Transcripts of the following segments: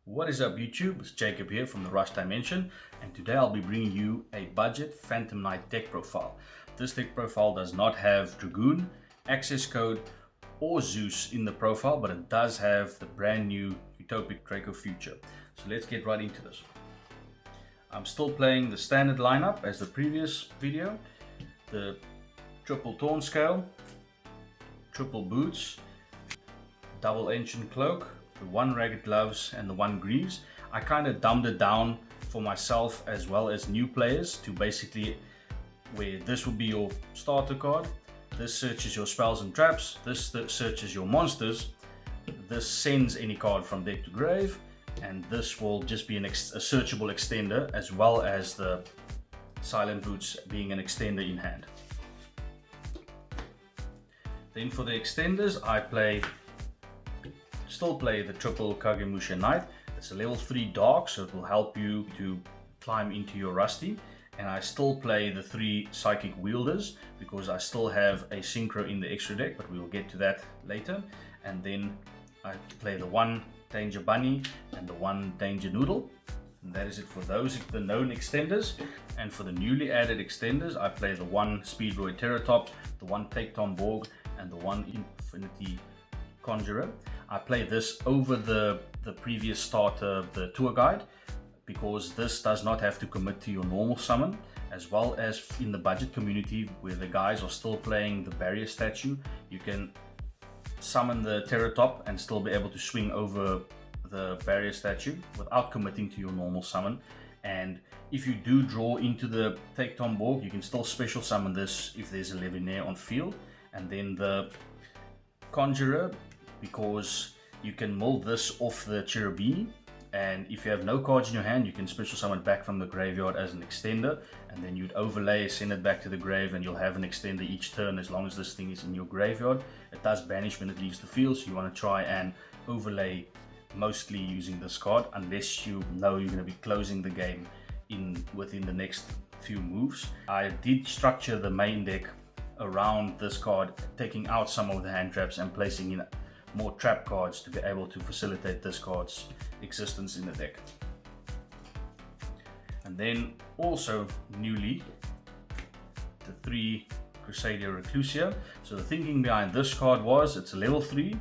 What is up YouTube, it's Jacob here from the Rush Dimension, and today I'll be bringing you a budget Phantom Knight deck profile. This deck profile does not have Dragoon, Accesscode or Zeus in the profile, but it does have the brand new Utopic Draco Future. So let's get right into this. I'm still playing the standard lineup as the previous video. The triple Taunt Scale, triple Boots, double Ancient Cloak, the one Ragged Gloves and the one Greaves. I kind of dumbed it down for myself as well as new players to basically where this will be your starter card, this searches your spells and traps, this searches your monsters, this sends any card from deck to grave, and this will just be a searchable extender, as well as the Silent Boots being an extender in hand. Then for the extenders, I still play the triple Kagemusha Knight. It's a level 3 dark, so it will help you to climb into your Rusty. And I still play the 3 Psychic Wielders because I still have a Synchro in the extra deck, but we will get to that later. And then I play the 1 Danger Bunny and the 1 Danger Noodle. And that is it for those, the known extenders. And for the newly added extenders, I play the 1 Speedroid Terratop, the 1 Take Tom Borg, and the 1 Infinity Conjurer. I play this over the previous starter, the Tour Guide, because this does not have to commit to your normal summon, as well as in the budget community where the guys are still playing the barrier statue. You can summon the Terratop and still be able to swing over the barrier statue without committing to your normal summon. And if you do draw into the Take Tom Borg, you can still special summon this if there's a Levinair on field. And then the Conjurer, because you can mold this off the Cherubini, and if you have no cards in your hand, you can special summon it back from the graveyard as an extender, and then you'd overlay, send it back to the grave, and you'll have an extender each turn as long as this thing is in your graveyard. It does banish when it leaves the field, so you want to try and overlay mostly using this card, unless you know you're going to be closing the game within the next few moves. I did structure the main deck around this card, taking out some of the hand traps and placing in more trap cards to be able to facilitate this card's existence in the deck. And then also newly the 3 Crusadia Reclusia. So the thinking behind this card was it's a level 3,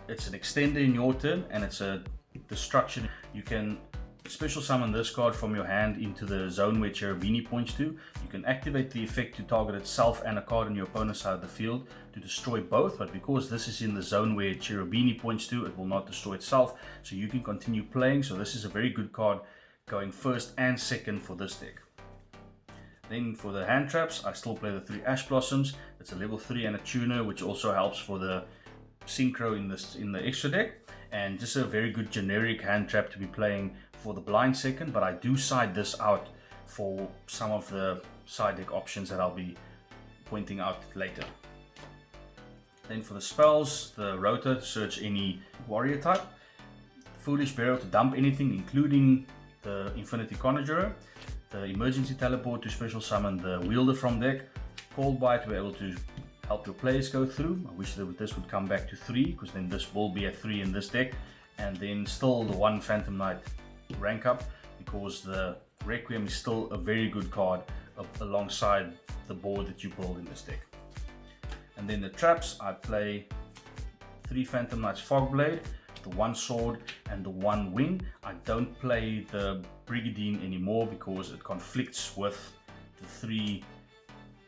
it's an extender in your turn, and it's a destruction. You can special summon this card from your hand into the zone where Cherubini points to. You can activate the effect to target itself and a card on your opponent's side of the field to destroy both, but because this is in the zone where Cherubini points to, it will not destroy itself, so you can continue playing. So this is a very good card going first and second for this deck. Then for the hand traps, I still play the 3 Ash Blossoms. It's a level 3 and a tuner, which also helps for the Synchro in the extra deck, and just a very good generic hand trap to be playing for the blind second, but I do side this out for some of the side deck options that I'll be pointing out later. Then for the spells, the Rotor to search any warrior type, Foolish Burial to dump anything including the Infinity Conjurer, the Emergency Teleport to special summon the Wielder from deck, Cold Bite to be able to help your players go through. I wish that this would come back to 3, because then this will be at 3 in this deck. And then still the 1 Phantom Knight rank up, because the Requiem is still a very good card alongside the board that you build in this deck. And then the traps, I play 3 Phantom Knights Fogblade, the 1 Sword and the 1 Wing. I don't play the Brigandine anymore because it conflicts with the 3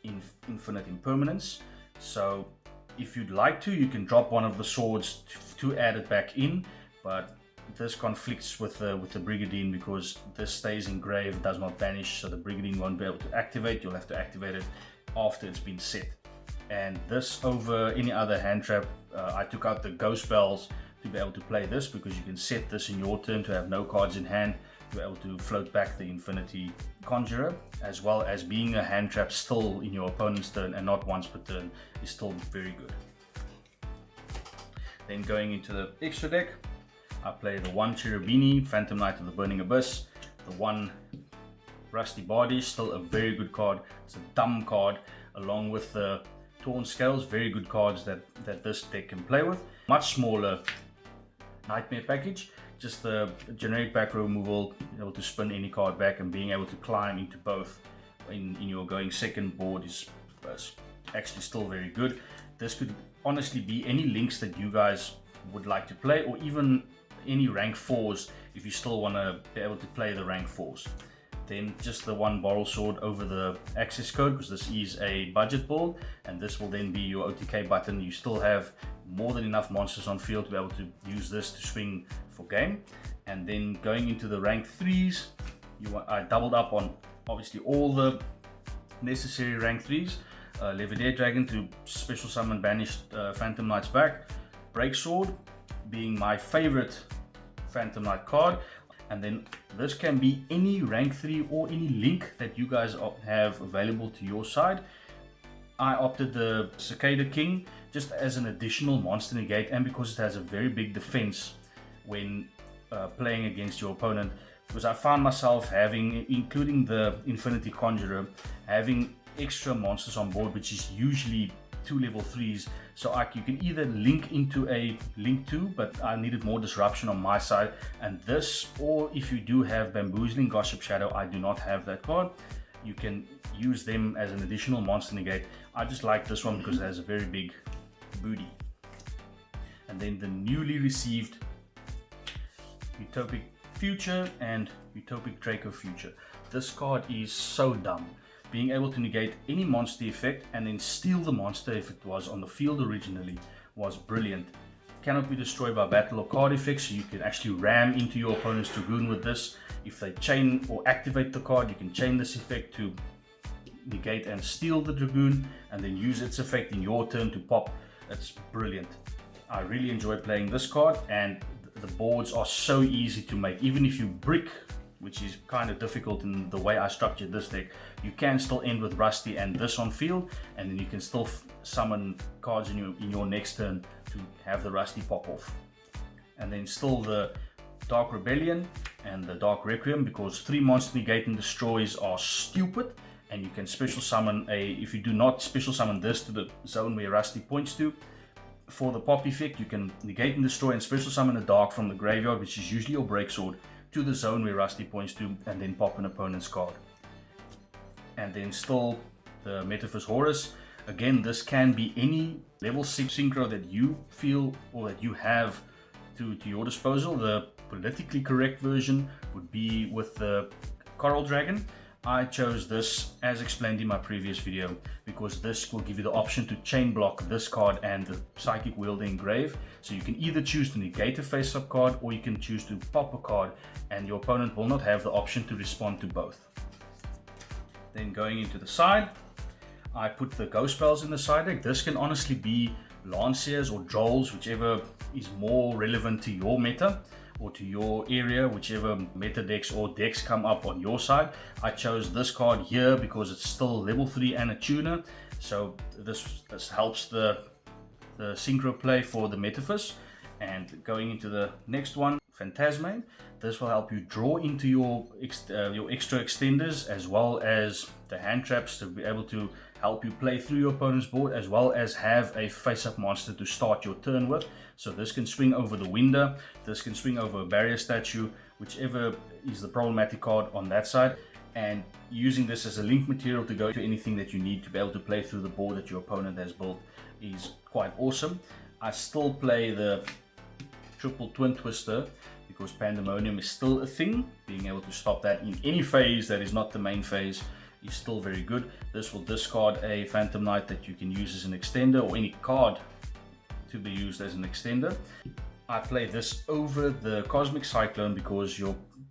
Infinite Impermanence. So if you'd like to, you can drop one of the swords to add it back in, but this conflicts with the Brigandine because this stays in grave, does not banish, so the Brigandine won't be able to activate. You'll have to activate it after it's been set. And this over any other hand trap, I took out the Ghost Bells to be able to play this, because you can set this in your turn to have no cards in hand, to be able to float back the Infinity Conjurer, as well as being a hand trap still in your opponent's turn and not once per turn is still very good. Then going into the extra deck, I play the 1 Cherubini, Phantom Knight of the Burning Abyss, the 1 Rusty Bardish, still a very good card. It's a dumb card, along with the Taunt Scales, very good cards that this deck can play with. Much smaller Nightmare package, just the generic back row removal, able to spin any card back and being able to climb into both in your going second board is actually still very good. This could honestly be any links that you guys would like to play, or even any rank 4s if you still want to be able to play the rank 4s. Then just the one Borrel Sword over the Accesscode, because this is a budget build, and this will then be your OTK button. You still have more than enough monsters on field to be able to use this to swing for game. And then going into the rank 3s, I doubled up on obviously all the necessary rank 3s. Levidae Dragon to special summon banished Phantom Knights back. Break Sword being my favorite Phantom Knight card. And then this can be any rank 3 or any link that you guys have available to your side. I opted the Cicada King just as an additional monster negate, and because it has a very big defense when playing against your opponent, because I found myself having, including the Infinity Conjurer, having extra monsters on board, which is usually 2 level 3s. So you can either link into a link 2, but I needed more disruption on my side, and this, or if you do have Bamboozling Gossip Shadow, I do not have that card, you can use them as an additional monster negate. I just like this one because it has a very big booty. And then the newly received Utopic Future and Utopic Draco Future. This card is so dumb. Being able to negate any monster effect and then steal the monster if it was on the field originally was brilliant. Cannot be destroyed by battle or card effects, so you can actually ram into your opponent's Dragoon with this. If they chain or activate the card, you can chain this effect to negate and steal the Dragoon, and then use its effect in your turn to pop. It's brilliant. I really enjoy playing this card, and the boards are so easy to make. Even if you brick, which is kind of difficult in the way I structured this deck, you can still end with Rusty and this on field, and then you can still summon cards in your next turn to have the Rusty pop off. And then still the Dark Rebellion and the Dark Requiem, because 3 monster negate and destroys are stupid, and you can special summon if you do not special summon this to the zone where Rusty points to, for the pop effect you can negate and destroy and special summon a Dark from the graveyard, which is usually your Break Sword, to the zone where Rusty points to, and then pop an opponent's card. And then still the Metaphys Horus. Again, this can be any level 6 synchro that you feel or that you have to your disposal. The politically correct version would be with the Coral Dragon. I chose this as explained in my previous video because this will give you the option to chain block this card and the Psychic Wielder Engrave. So you can either choose to negate a face-up card, or you can choose to pop a card, and your opponent will not have the option to respond to both. Then going into the side, I put the Ghost Spells in the side deck. This can honestly be Lanciers or Drolls, whichever is more relevant to your meta or to your area, whichever meta decks or decks come up on your side. I chose this card here because it's still level 3 and a tuner, so this helps the synchro play for the Metaphys. And going into the next one, Phantasmane, this will help you draw into your extra extenders, as well as the hand traps to be able to help you play through your opponent's board, as well as have a face-up monster to start your turn with. So this can swing over the Winder, this can swing over a Barrier Statue, whichever is the problematic card on that side. And using this as a link material to go to anything that you need to be able to play through the board that your opponent has built is quite awesome. I still play the triple Twin Twister because Pandemonium is still a thing. Being able to stop that in any phase that is not the main phase is still very good. This will discard a Phantom Knight that you can use as an extender, or any card to be used as an extender. I play this over the Cosmic Cyclone because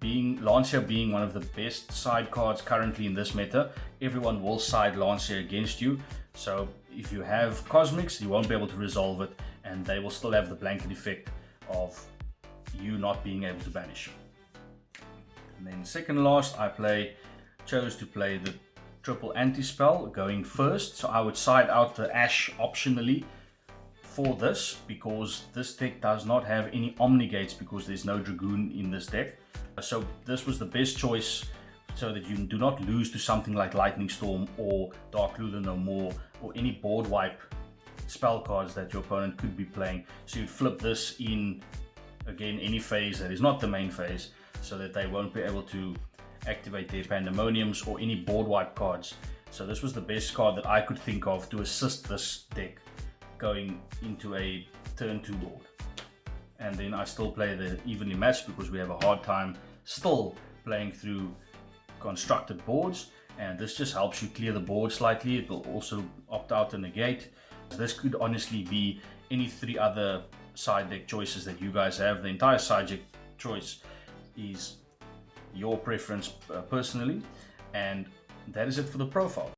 Lancia being one of the best side cards currently in this meta, everyone will side Lancia against you. So if you have Cosmics, you won't be able to resolve it, and they will still have the blanket effect of you not being able to banish. And then second last, I chose to play the triple anti-spell going first. So I would side out the Ash optionally for this, because this deck does not have any Omnigates because there's no Dragoon in this deck. So this was the best choice so that you do not lose to something like Lightning Storm or Dark Ruler No More, or any board wipe spell cards that your opponent could be playing. So you'd flip this in again any phase that is not the main phase, so that they won't be able to activate their Pandemoniums or any board wipe cards. So this was the best card that I could think of to assist this deck going into a turn 2 board. And then I still play the evenly matched because we have a hard time still playing through constructed boards, and this just helps you clear the board slightly. It will also opt out and negate. This could honestly be any 3 other side deck choices that you guys have. The entire side deck choice is your preference personally, and that is it for the profile.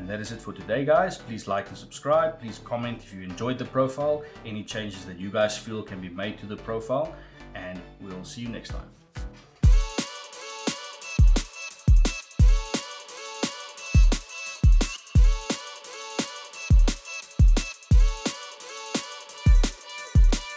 And that is it for today, guys. Please like and subscribe. Please comment if you enjoyed the profile, any changes that you guys feel can be made to the profile, and we'll see you next time.